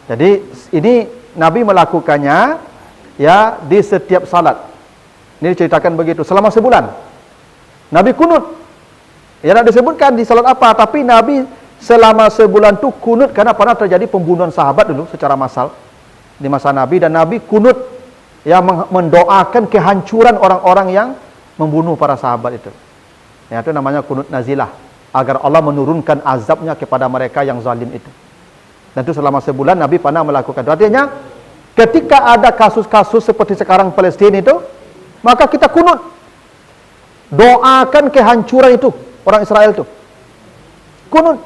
Jadi ini Nabi melakukannya ya di setiap salat. Ini diceritakan begitu selama sebulan. Nabi kunut. Ya tidak disebutkan di salat apa, tapi Nabi selama sebulan itu kunut karena pernah terjadi pembunuhan sahabat dulu secara massal di masa Nabi, dan Nabi kunut yang mendoakan kehancuran orang-orang yang membunuh para sahabat itu. Ya, itu namanya kunut nazilah, agar Allah menurunkan azabnya kepada mereka yang zalim itu. Dan itu selama sebulan Nabi pernah melakukan. Artinya ketika ada kasus-kasus seperti sekarang Palestina itu, maka kita kunut, doakan kehancuran itu orang Israel itu. Kunut.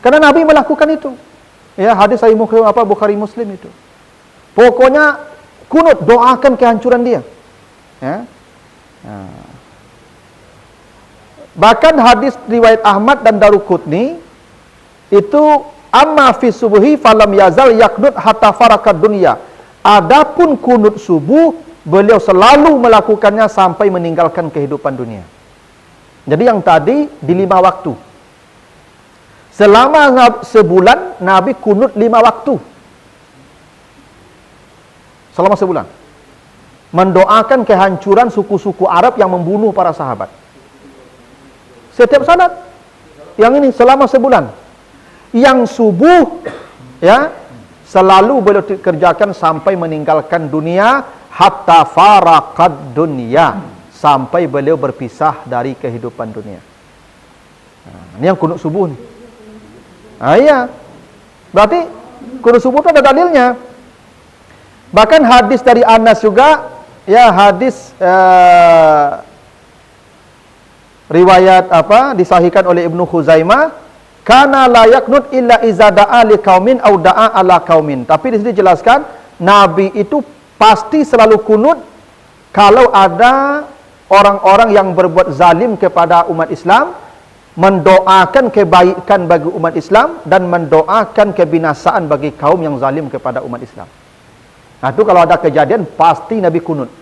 Karena Nabi melakukan itu. Ya, hadis Sahih Bukhari Muslim itu. Pokoknya kunut, doakan kehancuran dia. Ya. Bahkan hadis riwayat Ahmad dan Daruqutni itu amma fi subuhi falam yazal yaknut hatta farakat dunya. Adapun kunut subuh beliau selalu melakukannya sampai meninggalkan kehidupan dunia. Jadi yang tadi di 5 waktu. Selama sebulan Nabi kunut 5 waktu. Selama sebulan. Mendoakan kehancuran suku-suku Arab yang membunuh para sahabat. Setiap salat. Yang ini selama sebulan. Yang subuh ya selalu beliau kerjakan sampai meninggalkan dunia, hatta faraqad dunya, sampai beliau berpisah dari kehidupan dunia. Ini yang kunut subuh nih. Iya. Berarti kunut subuh itu ada dalilnya. Bahkan hadis dari Anas juga, ya hadis riwayat disahihkan oleh Ibnu Khuzaimah, kana la yaknut illa iza da'a li qaumin au da'a ala qaumin. Tapi di sini dijelaskan Nabi itu pasti selalu kunut kalau ada orang-orang yang berbuat zalim kepada umat Islam, mendoakan kebaikan bagi umat Islam dan mendoakan kebinasaan bagi kaum yang zalim kepada umat Islam. Nah, itu kalau ada kejadian pasti Nabi kunut.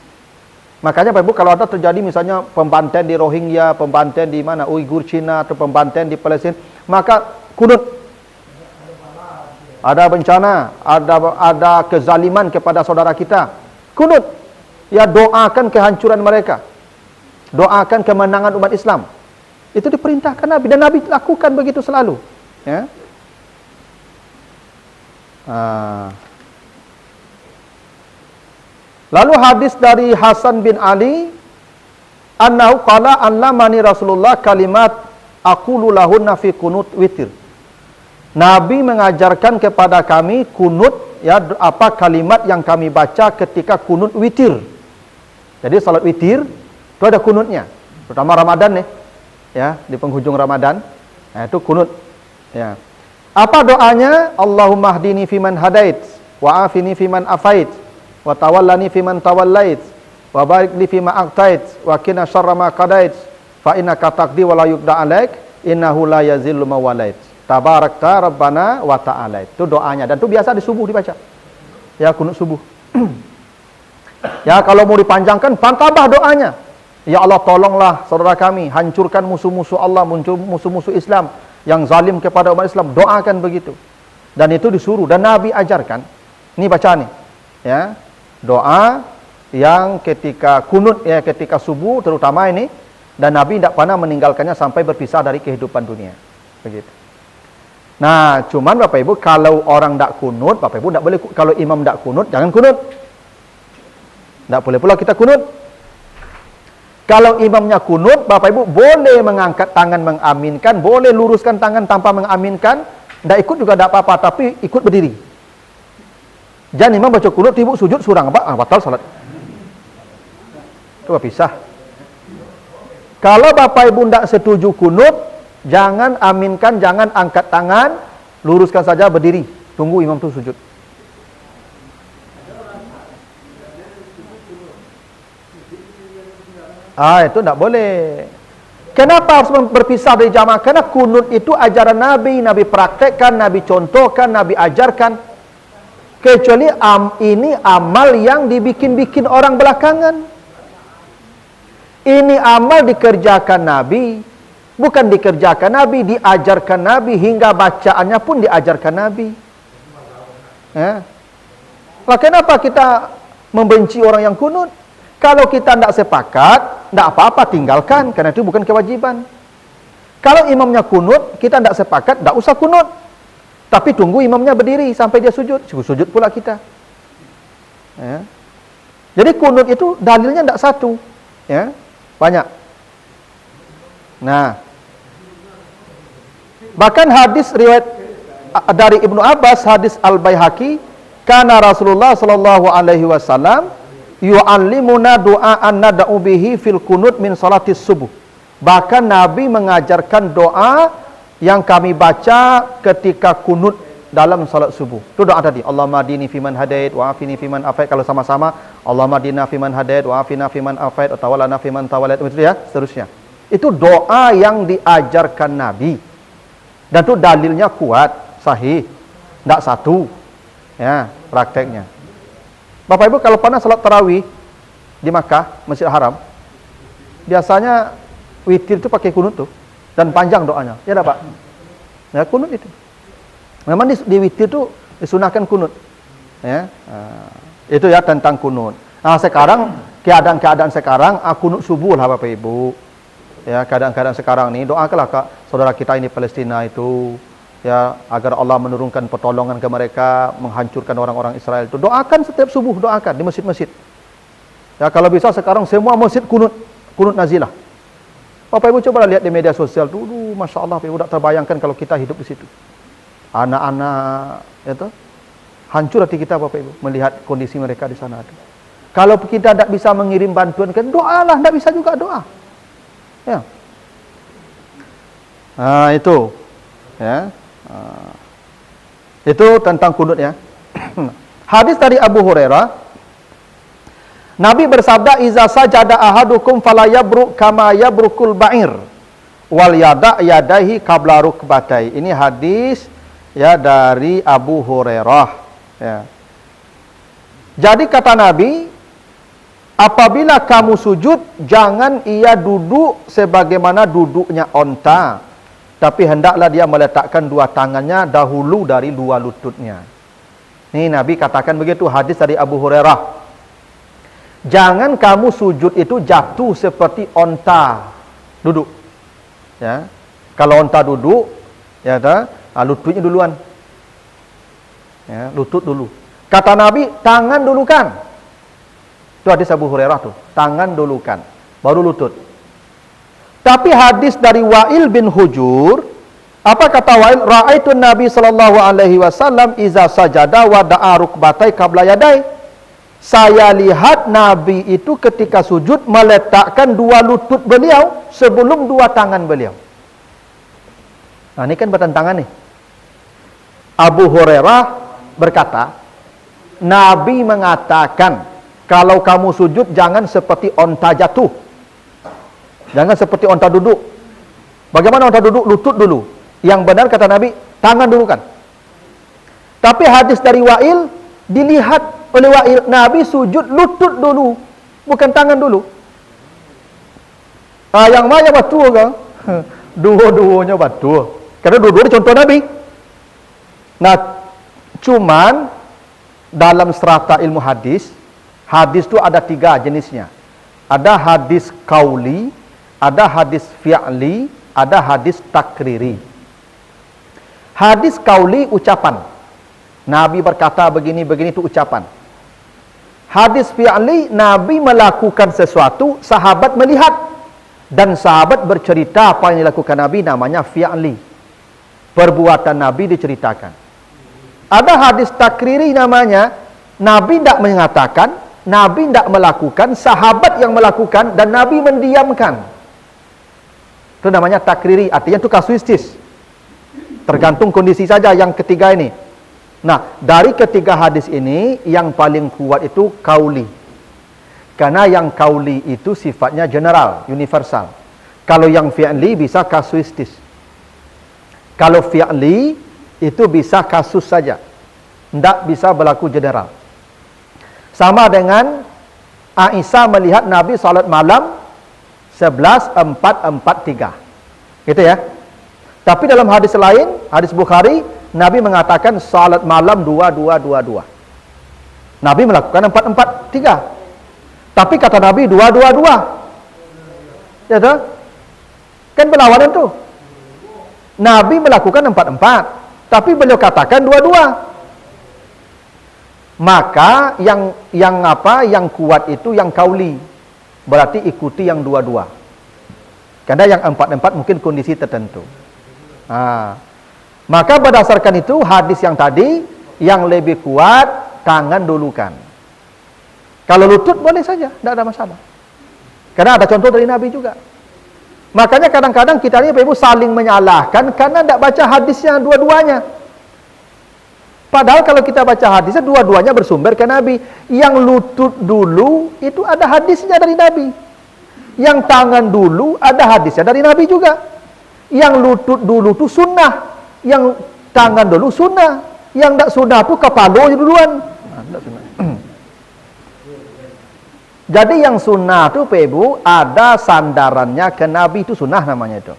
Makanya Bapak Ibu, kalau ada terjadi misalnya pembantaian di Rohingya, pembantaian di mana Uighur Cina atau pembantaian di Palestina, maka kunut. Ada bencana, ada kezaliman kepada saudara kita, kunut. Ya, doakan kehancuran mereka. Doakan kemenangan umat Islam. Itu diperintahkan Nabi, dan Nabi lakukan begitu selalu. Ya. Lalu hadis dari Hasan bin Ali, annahu qala allamani Rasulullah kalimat aqulu lahunna fi kunut witir. Nabi mengajarkan kepada kami kunut, ya, apa kalimat yang kami baca ketika kunut witir. Jadi salat witir itu ada kunutnya, terutama Ramadan nih. Ya, di penghujung Ramadan. Nah, itu kunut. Ya. Apa doanya? Allahumma hdini fiman hadait, wa afini fiman afait, wa tawallani fiman tawallait, wa barik li fima aqtait, wa qina syarra ma qadait, fa innaka taqdi wa la yuqda alaik, innahu la yazillu ma walait. Tabarakta rabbana wa ta'ala. Itu doanya, dan itu biasa di subuh dibaca. Ya, kunut subuh. Ya, kalau mau dipanjangkan, tambah doanya. Ya Allah, tolonglah saudara kami, hancurkan musuh-musuh Allah, musuh-musuh Islam yang zalim kepada umat Islam. Doakan begitu. Dan itu disuruh, dan Nabi ajarkan. Ini baca nih. Ya. Doa yang ketika kunut, ya, ketika subuh terutama ini, dan Nabi tidak pernah meninggalkannya sampai berpisah dari kehidupan dunia. Begitu. Nah, cuman Bapak Ibu, kalau orang tidak kunut, Bapak Ibu tidak boleh, kalau imam tidak kunut, jangan kunut. Tidak boleh pula kita kunut. Kalau imamnya kunut, Bapak Ibu boleh mengangkat tangan mengaminkan, boleh luruskan tangan tanpa mengaminkan, tidak ikut juga tidak apa-apa, tapi ikut berdiri. Jangan imam baca kunut, ibu sujud surang, batal salat. Coba pisah. Kalau Bapak Ibu tidak setuju kunut, jangan aminkan, jangan angkat tangan, luruskan saja berdiri, tunggu imam itu sujud. Itu tidak boleh. Kenapa harus berpisah dari jamaah? Karena kunut itu ajaran Nabi, Nabi praktekkan, Nabi contohkan, Nabi ajarkan. Kecuali ini amal yang dibikin-bikin orang belakangan. Ini amal dikerjakan Nabi, bukan dikerjakan Nabi, diajarkan Nabi, hingga bacaannya pun diajarkan Nabi. Ya. Lah kenapa kita membenci orang yang kunut? Kalau kita tidak sepakat, tidak apa-apa, tinggalkan, karena itu bukan kewajiban. Kalau imamnya kunut, kita tidak sepakat, tidak usah kunut. Tapi tunggu imamnya berdiri sampai dia sujud, sujud pula kita. Ya. Jadi kunut itu dalilnya tidak satu, ya, banyak. Nah, bahkan hadis riwayat dari Ibnu Abbas, hadis Al-Baihaqi, kana Rasulullah sallallahu alaihi wasallam yu'allimuna du'aan nad'u bihi fil kunut min salatis subuh. Bahkan Nabi mengajarkan doa yang kami baca ketika kunut dalam salat subuh. Itu doa tadi, Allahumma hadini fiman hadait wa afini fiman afait. Kalau sama-sama, Allahumma hadina fiman hadait wa afina fiman afait wa tawallana fiman tawallait, itu ya, seterusnya. Itu doa yang diajarkan Nabi. Dan itu dalilnya kuat, sahih. Tidak satu. Ya, prakteknya. Bapak Ibu, kalau pernah salat tarawih di Makkah, Masjidil Haram, biasanya witir itu pakai kunut tuh, dan panjang doanya. Ya Pak? Ya, kunut itu. Memang di witir itu disunahkan kunut. Ya. Itu ya tentang kunut. Nah, sekarang keadaan sekarang kunut subuh lah Bapak Ibu. Ya, keadaan sekarang ini doakanlah saudara kita ini Palestina itu, ya, agar Allah menurunkan pertolongan ke mereka, menghancurkan orang-orang Israel itu. Doakan setiap subuh, doakan di masjid-masjid. Ya, kalau bisa sekarang semua masjid kunut nazilah. Bapak Ibu coba lihat di media sosial dulu, Masya Allah, Bapak Ibu tak terbayangkan kalau kita hidup di situ. Anak-anak, itu hancur hati kita Bapak Ibu melihat kondisi mereka di sana. Kalau kita tidak bisa mengirim bantuan, kan doalah, tidak bisa juga doa. Ya. Nah, itu. Ya. Itu tentang kunut ya. Hadis dari Abu Hurairah, Nabi bersabda, "Iza sajada ahadukum fala yabruk kama yabrukul ba'ir wal yada' yadaihi qabla rukbatai." Ini hadis ya dari Abu Hurairah ya. Jadi kata Nabi, apabila kamu sujud, jangan ia duduk sebagaimana duduknya onta, tapi hendaklah dia meletakkan dua tangannya dahulu dari dua lututnya. Ini Nabi katakan begitu, hadis dari Abu Hurairah. Jangan kamu sujud itu jatuh seperti onta duduk. Ya. Kalau onta duduk, ya lututnya duluan. Ya, lutut dulu. Kata Nabi, tangan dulukan. Itu hadis Abu Hurairah tuh, tangan dulukan, baru lutut. Tapi hadis dari Wa'il bin Hujur, apa kata Wa'il? Ra'aitun Nabi sallallahu alaihi wasallam iza sajada wa da'a rukbatai qabla yadai. Saya lihat Nabi itu ketika sujud meletakkan dua lutut beliau sebelum dua tangan beliau. Nah, ini kan bertentangan nih. Abu Hurairah berkata, Nabi mengatakan, kalau kamu sujud jangan seperti onta jatuh. Jangan seperti onta duduk. Bagaimana onta duduk? Lutut dulu. Yang benar kata Nabi, tangan dulu kan. Tapi hadis dari Wa'il, dilihat oleh Wa'il, Nabi sujud lutut dulu, bukan tangan dulu. Yang mana betul kan? Dua-duanya betul. Karena dua-duanya contoh Nabi. Nah, cuman dalam strata ilmu hadis itu ada tiga jenisnya. Ada hadis qauli, ada hadis fi'li, ada hadis takriri. Hadis qauli ucapan. Nabi berkata begini-begini itu ucapan. Hadis fi'li, Nabi melakukan sesuatu, sahabat melihat. Dan sahabat bercerita apa yang dilakukan Nabi, namanya fi'li. Perbuatan Nabi diceritakan. Ada hadis takriri namanya, Nabi tidak mengatakan, Nabi tidak melakukan, sahabat yang melakukan, dan Nabi mendiamkan. Itu namanya takriri, artinya itu kasuistis. Tergantung kondisi saja yang ketiga ini. Nah, dari ketiga hadis ini, yang paling kuat itu qauli. Karena yang qauli itu sifatnya general, universal. Kalau yang fi'li bisa kasuistis. Kalau fi'li itu bisa kasus saja. Tidak bisa berlaku general. Sama dengan Aisyah melihat Nabi salat malam 11.443. Gitu ya. Tapi dalam hadis lain, hadis Bukhari, Nabi mengatakan salat malam 2-2-2-2. Nabi melakukan 4-4-3. Tapi kata Nabi 2-2-2. Ya toh? Kan berlawanan tuh. Nabi melakukan 4-4, tapi beliau katakan 2-2. Maka yang kuat itu yang kauli. Berarti ikuti yang 2-2. Karena yang 4-4 mungkin kondisi tertentu. Maka berdasarkan itu hadis yang tadi yang lebih kuat tangan dulukan. Kalau lutut boleh saja, tidak ada masalah. Karena ada contoh dari Nabi juga. Makanya kadang-kadang kita ini Ibu saling menyalahkan karena tidak baca hadisnya dua-duanya. Padahal kalau kita baca hadisnya dua-duanya bersumber ke Nabi. Yang lutut dulu itu ada hadisnya dari Nabi. Yang tangan dulu ada hadisnya dari Nabi juga. Yang lutut dulu itu sunnah. Yang tangan dulu sunnah. Yang tidak sunnah itu kepala duluan. Jadi yang sunnah itu Ibu ada sandarannya ke Nabi, itu sunnah namanya itu.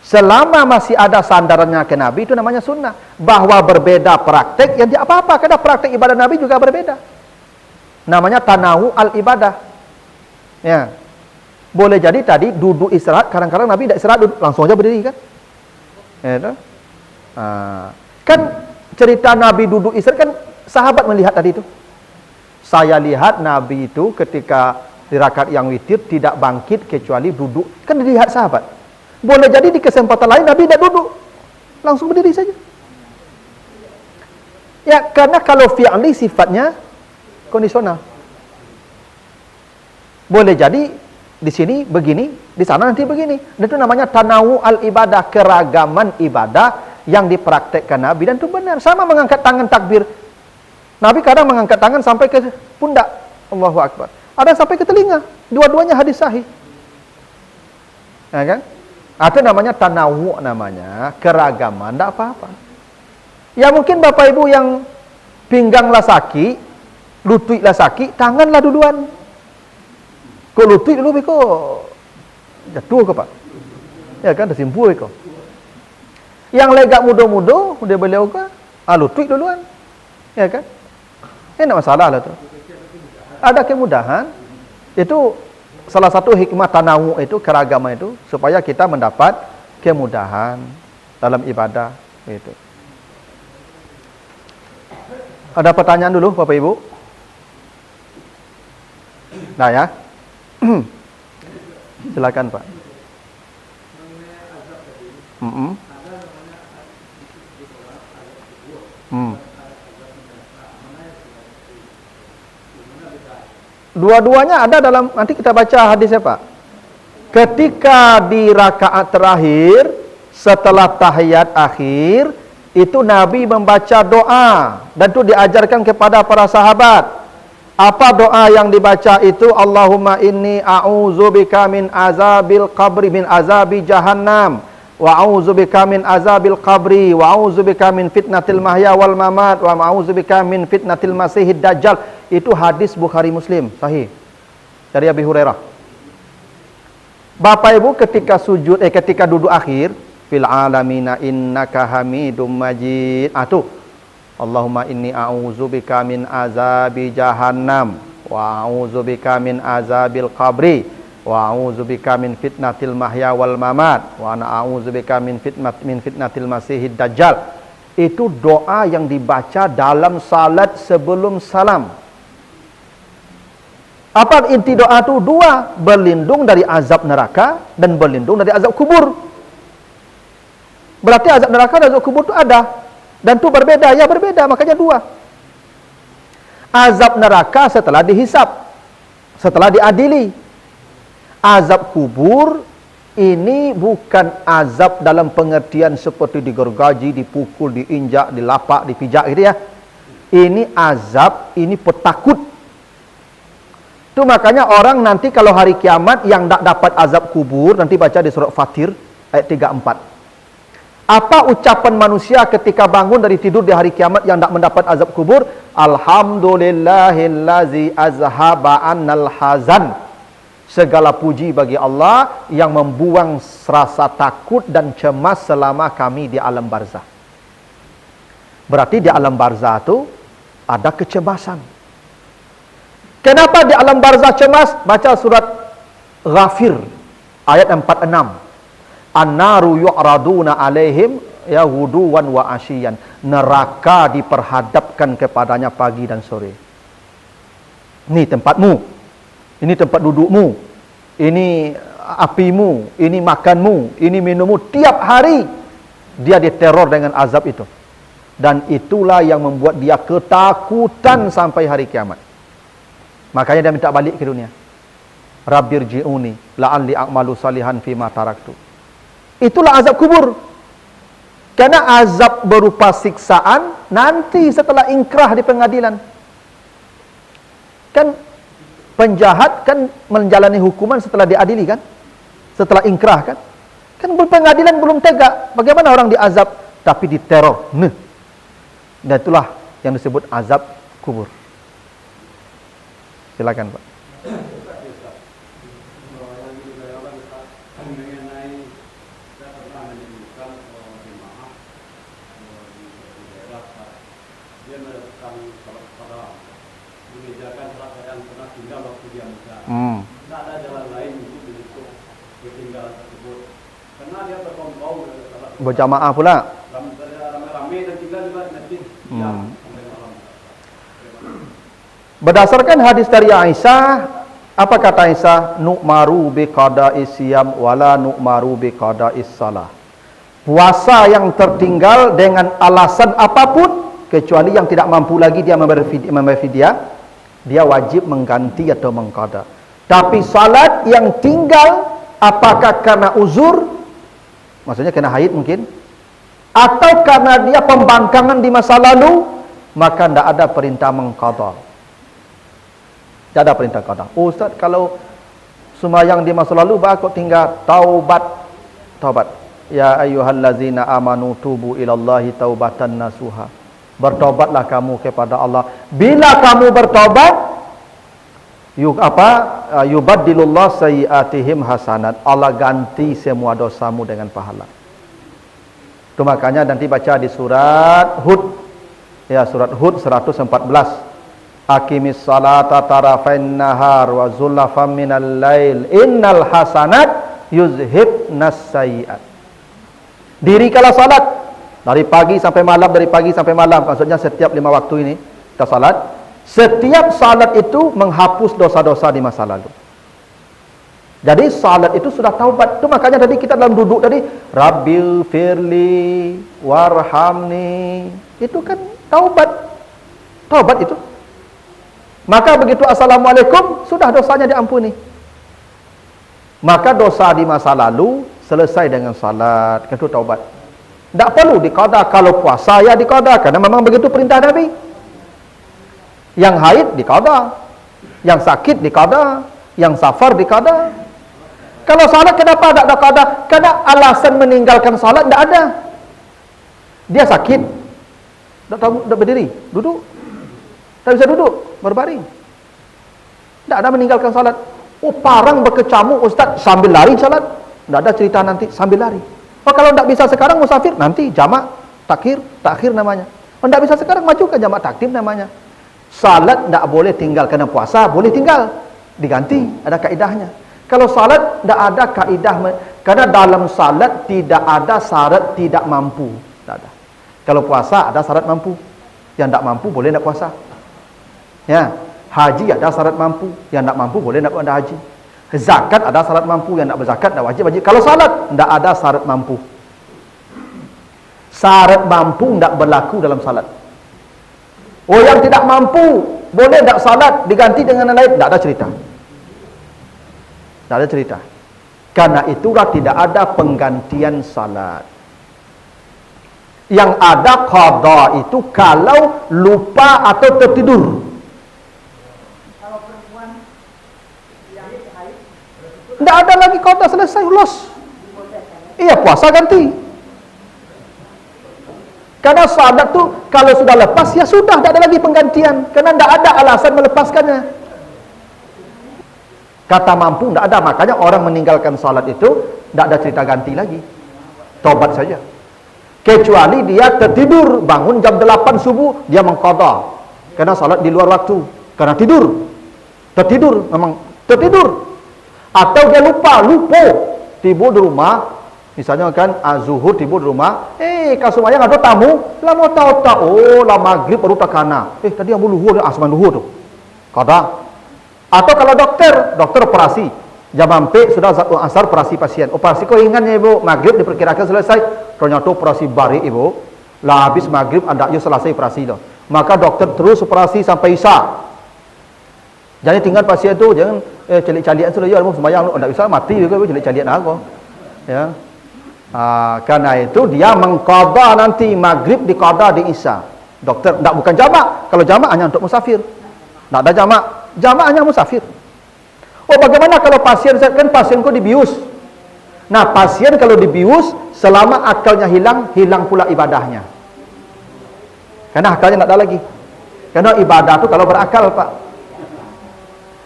Selama masih ada sandarannya ke Nabi itu namanya sunnah. Bahwa berbeda praktek yang tidak apa-apa, karena praktek ibadah Nabi juga berbeda. Namanya tanawu al-ibadah. Ya. Boleh jadi tadi duduk istirahat, kadang-kadang Nabi tidak istirahat, langsung aja berdiri kan? Ya, kan cerita Nabi duduk istirahat kan sahabat melihat tadi itu. Saya lihat Nabi itu ketika di rakaat yang witir tidak bangkit kecuali duduk. Kan dilihat sahabat. Boleh jadi di kesempatan lain Nabi tidak duduk. Langsung berdiri saja. Ya, karena kalau fi'li sifatnya kondisional. Boleh jadi di sini begini, di sana nanti begini. Dan itu namanya tanawu al-ibadah, keragaman ibadah yang dipraktekkan Nabi. Dan itu benar. Sama mengangkat tangan takbir. Nabi kadang mengangkat tangan sampai ke pundak. Allahu Akbar. Ada sampai ke telinga. Dua-duanya hadis sahih. Ya kan? Itu namanya tanawu namanya. Keragaman. Tidak apa-apa. Ya mungkin Bapak Ibu yang pingganglah sakit, lututlah sakit, tanganlah duluan. Kok lutut dulu kok jatuh ke Pak? Ya kan? Tersimpul kok. Yang legak mudo-mudo, udah beliau ke, lutut duluan. Ya kan? Tidak masalah lah tuh. Ada kemudahan. Itu salah satu hikmah tanawu itu, keragaman itu, supaya kita mendapat kemudahan dalam ibadah itu. Ada pertanyaan dulu Bapak Ibu? Nah ya. Silakan Pak. Dua-duanya ada dalam, nanti kita baca hadisnya Pak. Ketika di rakaat terakhir setelah tahiyat akhir itu Nabi membaca doa dan itu diajarkan kepada para sahabat. Apa doa yang dibaca itu? Allahumma inni a'udzubika min azabil qabri, min azabi jahannam, wa a'udzubika min azabil qabri, wa a'udzubika min fitnatil mahya wal mamat, wa a'udzubika min fitnatil masihid dajjal. Itu hadis Bukhari Muslim sahih dari Abi Hurairah. Bapak Ibu ketika sujud ketika duduk akhir, fil alamina innaka hamidum majid. Tuh. Allahumma inni a'udzubika min azabi jahannam wa a'udzubika min azabil qabri wa a'udzubika min fitnatil mahya wal mamat wa ana a'udzubika min fitnatil masihid dajjal. Itu doa yang dibaca dalam salat sebelum salam. Apa inti doa itu? Dua, berlindung dari azab neraka dan berlindung dari azab kubur. Berarti azab neraka dan azab kubur itu ada. Dan itu berbeda, ya berbeda, makanya dua. Azab neraka setelah dihisap, setelah diadili. Azab kubur ini bukan azab dalam pengertian seperti digergaji, dipukul, diinjak, dilapak, dipijak gitu ya. Ini azab, ini petakut. Itu makanya orang nanti kalau hari kiamat yang tak dapat azab kubur, nanti baca di surat Fatir ayat 34. Apa ucapan manusia ketika bangun dari tidur di hari kiamat yang tak mendapat azab kubur? Alhamdulillahillazi azhaba annal hazan. Segala puji bagi Allah yang membuang rasa takut dan cemas selama kami di alam barzah. Berarti di alam barzah itu ada kecemasan. Kenapa di alam barzah cemas? Baca surat Ghafir ayat 46. An-naru yu'raduna alaihim ya ghuduwan wa asyiyan. Neraka diperhadapkan kepadanya pagi dan sore. Ini tempatmu. Ini tempat dudukmu. Ini apimu, ini makanmu, ini minummu. Tiap hari dia diteror dengan azab itu. Dan itulah yang membuat dia ketakutan sampai hari kiamat. Makanya dia minta balik ke dunia. Rabbirji'uni la'alli a'malu salihan fima taraktu. Itulah azab kubur. Karena azab berupa siksaan nanti setelah ingkrah di pengadilan. Kan penjahat kan menjalani hukuman setelah diadili kan? Setelah ingkrah kan? Kan pengadilan belum tegak. Bagaimana orang diazab tapi diteror? Dan itulah yang disebut azab kubur. Silakan, Pak. Tidak ada jalan lain untuk ketinggalan tersebut. Karena dia berkompau berjamaah pula. Ramai-ramai dan tinggal juga nanti. Berdasarkan hadis dari Aisyah, apa kata Aisyah? Nu'maru biqada'is siyam wala nu'maru biqada'is salah. Puasa yang tertinggal dengan alasan apapun, kecuali yang tidak mampu lagi dia membayar fidyah, dia wajib mengganti atau mengqada. Tapi salat yang tinggal, apakah karena uzur, maksudnya kena haid mungkin, atau karena dia pembangkangan di masa lalu, maka tidak ada perintah mengqada. Tidak ada perintah qada. Ustaz, kalau sembahyang di masa lalu, kok tinggal taubat. Taubat. Ya ayyuhallazina amanu tubu ilallahi taubatan nasuha. Bertobatlah kamu kepada Allah. Bila kamu bertobat, yubaddilullah sayyiatihim hasanat. Allah ganti semua dosamu dengan pahala. Itu makanya nanti baca di surat Hud. Ya, surat Hud 114. Aqimis salata tarafain nahar wa zulafam minal lail innal hasanat yuzhibnas sayyiat. Dirikanlah salat dari pagi sampai malam, dari pagi sampai malam. Maksudnya setiap 5 waktu ini kita salat. Setiap salat itu menghapus dosa-dosa di masa lalu. Jadi salat itu sudah taubat. Itu makanya tadi kita dalam duduk tadi, Rabbil firli warhamni. Itu kan taubat. Taubat itu. Maka begitu assalamualaikum, sudah dosanya diampuni. Maka dosa di masa lalu selesai dengan salat, itu taubat. Tak perlu diqada. Kalau puasa ya diqada, karena memang begitu perintah Nabi. Yang haid diqada, yang sakit diqada, yang safar diqada. Kalau salat kenapa tak ada qada? Karena alasan meninggalkan salat tak ada. Dia sakit, tak tahu, tak berdiri, duduk, tak bisa duduk, berbaring. Tak ada meninggalkan salat. Oh, parang berkecamuk ustaz sambil lari salat. Tak ada cerita nanti sambil lari. Oh, kalau tak bisa sekarang musafir, nanti jamak takhir namanya. Oh, tak bisa sekarang, majukan jamak takdim namanya. Salat tak boleh tinggal, karena puasa boleh tinggal, diganti, ada kaidahnya. Kalau salat tak ada kaidah, karena dalam salat tidak ada syarat tidak mampu. Tak ada. Kalau puasa ada syarat mampu. Yang tak mampu boleh tak puasa. Ya, haji ada syarat mampu, yang tak mampu boleh tak ada haji. Zakat ada syarat mampu, yang tak berzakat tak wajib. Kalau salat tak ada syarat mampu. Syarat mampu tak berlaku dalam salat. Oh, yang tidak mampu boleh tak salat diganti dengan yang lain, tak ada cerita. Tak ada cerita. Karena itulah tidak ada penggantian salat. Yang ada qada itu kalau lupa atau tertidur. Kalau perempuan yang haid, tidak ada lagi qada, selesai, los. Iya, puasa ganti. Karena salat tu kalau sudah lepas ya sudah, tak ada lagi penggantian. Karena tidak ada alasan melepaskannya. Kata mampu tidak ada, makanya orang meninggalkan salat itu tidak ada cerita ganti lagi. Taubat saja. Kecuali dia tertidur, bangun jam 8 subuh, dia mengqadha. Karena salat di luar waktu. Karena tidur. Tertidur, memang tertidur. Atau dia lupa, tidur di rumah. Misalnya kan zuhur tidur di rumah, kasumayang ada tamu, lah mau tahu lah maghrib baru takana. Tadi yang luhur asman luhur tu. Qadha. Atau kalau dokter operasi, jam ampe sudah asar operasi pasien. Operasi kau ingatnya ibu, maghrib diperkirakan selesai, ternyata operasi bari ibu. Lah habis maghrib anda selesai operasi tu. Maka dokter terus operasi sampai isya. Jadi tinggal pasien tu jangan calik-calian sudah ya sembahyang ndak bisa mati juga calik-calian aku. Ya. Karena itu dia mengqadha nanti maghrib diqadha di isya. Dokter enggak bukan jamak. Kalau jamak hanya untuk musafir. Enggak ada jamak. Jamak hanya musafir. Oh, bagaimana kalau pasien kan pasienku dibius. Nah, pasien kalau dibius selama akalnya hilang pula ibadahnya. Karena akalnya enggak ada lagi. Karena ibadah itu kalau berakal, Pak.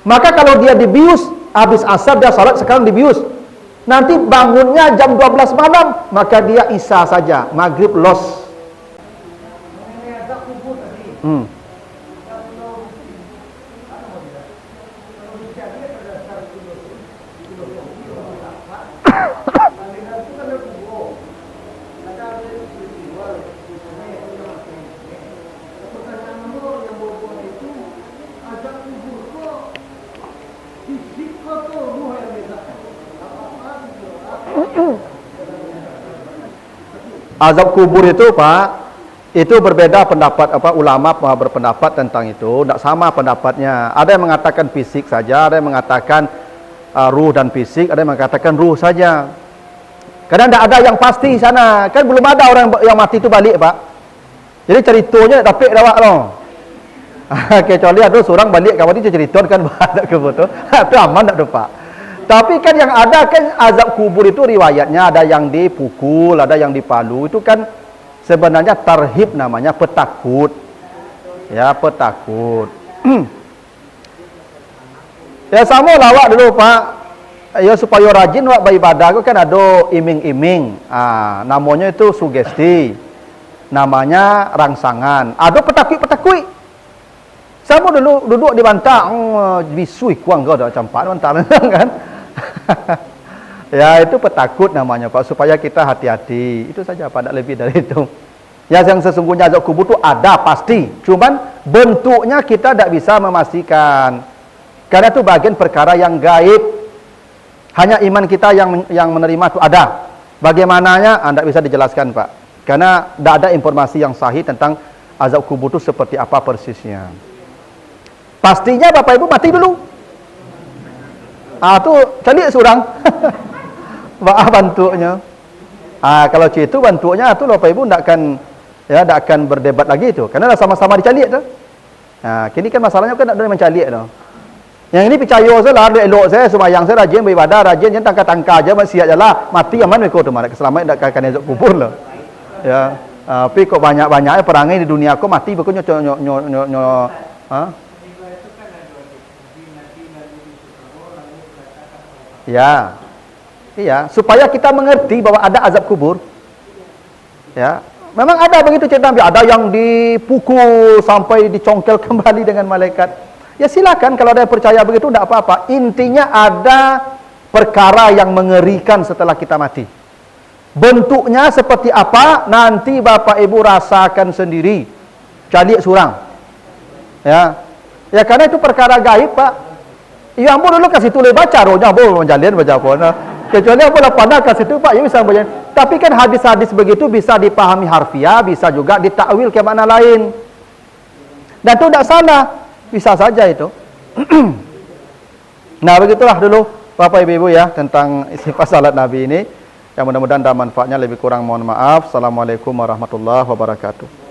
Maka kalau dia dibius habis asar dia salat sekarang dibius. Nanti bangunnya jam 12 malam, maka dia isya saja, maghrib los. Azab kubur itu, Pak, itu berbeda pendapat ulama berpendapat tentang itu, tidak sama pendapatnya. Ada yang mengatakan fisik saja, ada yang mengatakan ruh dan fisik, ada yang mengatakan ruh saja. Karena tidak ada yang pasti sana, kan belum ada orang yang mati itu balik, Pak. Jadi ceritanya dapat dawak loh. Kecuali ada seorang balik kawan itu cerita kan ada ke foto, itu aman tak tuh, Pak. Tapi kan yang ada kan azab kubur itu riwayatnya ada yang dipukul, ada yang dipalu. Itu kan sebenarnya tarhib namanya, petakut. Ya, petakut. Ya sama lawak dulu, Pak. Ya supaya rajin wak beribadah itu kan ada iming-iming. Namanya itu sugesti. Namanya rangsangan. Ada petakut-petakut. Sama dulu duduk di bantang, bisui kuang kau dah campak bantang kan. Ya itu petakut namanya, Pak, supaya kita hati-hati. Itu saja, Pak, tidak lebih dari itu. Ya, yang sesungguhnya azab kubur itu ada pasti, cuman bentuknya kita tidak bisa memastikan. Karena itu bagian perkara yang gaib. Hanya iman kita yang menerima itu ada. Bagaimananya tidak bisa dijelaskan, Pak. Karena tidak ada informasi yang sahih tentang azab kubur itu seperti apa persisnya. Pastinya Bapak Ibu mati dulu. Tu calik seorang. Bentuknya. Kalau itu bentuknya tu Bapak Ibu tidak akan berdebat lagi itu. Karena sama-sama dicalik tu. Kini kan masalahnya kan tak ada mencalik tu. Yang ini percaya saya lah, elok saya sembahyang saya rajin beribadah, rajin jangan tangka-tangka aja masih ajalah mati aman mereka tu mana keselamatan tak akan azab kubur lah. Ya. Tapi kok banyak-banyaknya perangai di dunia aku mati pokoknya Ya, iya, supaya kita mengerti bahwa ada azab kubur. Ya, memang ada begitu cerita, ada yang dipukul sampai dicongkel kembali dengan malaikat. Ya silakan kalau ada yang percaya begitu, tidak apa-apa. Intinya ada perkara yang mengerikan setelah kita mati. Bentuknya seperti apa? Nanti Bapak Ibu rasakan sendiri. Calik surang. Ya, karena itu perkara gaib, Pak. Ya ampun dulu kasih tulis baca rohnya boleh menjalin baca apa. Kecuali apa lah pandang kasih itu, Pak, ya bisa baca. Tapi kan hadis-hadis begitu bisa dipahami harfiah, bisa juga ditakwil ke makna lain. Dan itu tidak salah, bisa saja itu. Nah, begitulah dulu Bapak Ibu ya tentang sifat salat Nabi ini. Yang mudah-mudahan ada manfaatnya, lebih kurang mohon maaf. Assalamualaikum warahmatullahi wabarakatuh.